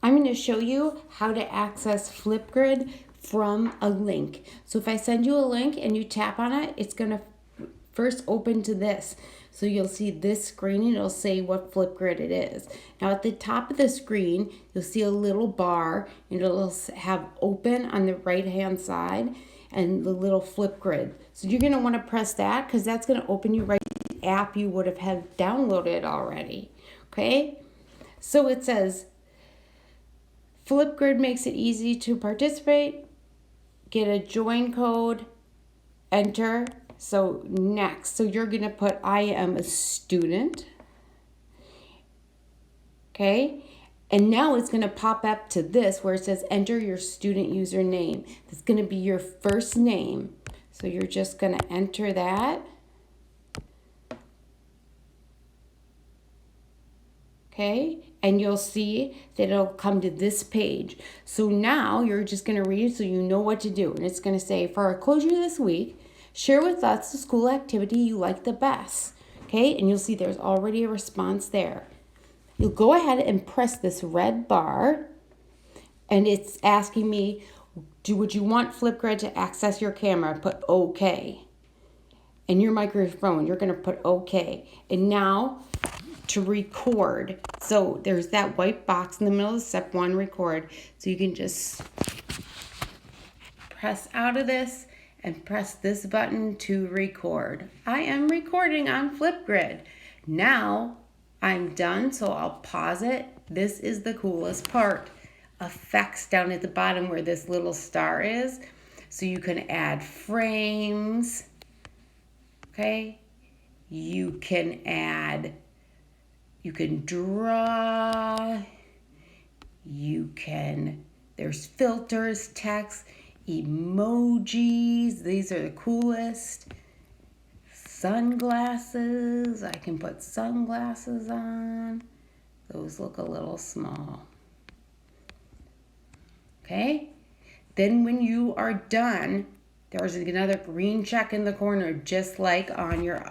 I'm going to show you how to access Flipgrid from a link. So if I send you a link and you tap on it, it's going to first open to this. So you'll see this screen and it'll say what Flipgrid it is. Now at the top of the screen, you'll see a little bar and it'll have open on the right hand side and the little Flipgrid. So you're going to want to press that because that's going to open you right to the app you would have had downloaded already. Okay? So it says, Flipgrid makes it easy to participate. Get a join code, enter. So next, so you're going to put I am a student. Okay? And now it's going to pop up to this where it says enter your student username. That's going to be your first name. So you're just going to enter that. Okay, and you'll see that it'll come to this page. So now you're just going to read it so you know what to do. And it's going to say, for our closure this week, share with us the school activity you like the best. Okay, and you'll see there's already a response there. You'll go ahead and press this red bar, and it's asking me, would you want Flipgrid to access your camera? Put OK. And your microphone, you're going to put OK. And now, to record. So there's that white box in the middle of step 1, record. So you can just press out of this and press this button to record. I am recording on Flipgrid. Now I'm done, so I'll pause it. This is the coolest part. Effects down at the bottom where this little star is. So you can add frames. Okay. You can draw, there's filters, text, emojis, these are the coolest. Sunglasses, I can put sunglasses on. Those look a little small. Okay, then when you are done, there's another green check in the corner, just like on your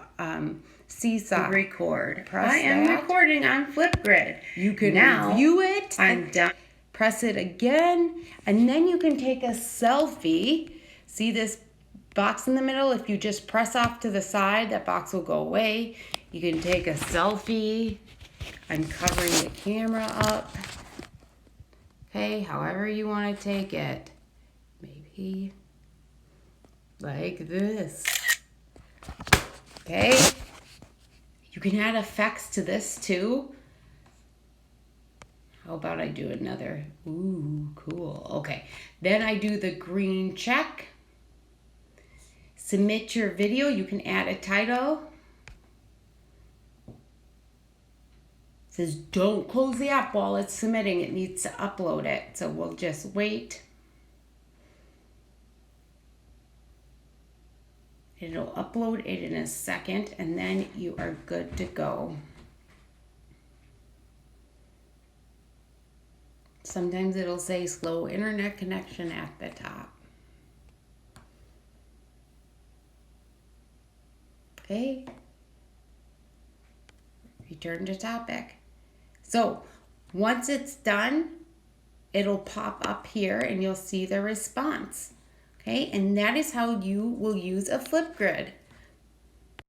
Seesaw. Record. I am recording on Flipgrid. You can now view it. I'm done. Press it again, and then you can take a selfie. See this box in the middle? If you just press off to the side, that box will go away. You can take a selfie. I'm covering the camera up. Okay, however you want to take it. Maybe like this. Okay. You can add effects to this too. How about I do another? Ooh, cool. Okay. Then I do the green check. Submit your video. You can add a title. It says don't close the app while it's submitting. It needs to upload it. So we'll just wait. It'll upload it in a second, and then you are good to go. Sometimes it'll say slow internet connection at the top. Okay. Return to topic. So once it's done, it'll pop up here and you'll see the response. Okay, and that is how you will use a Flipgrid.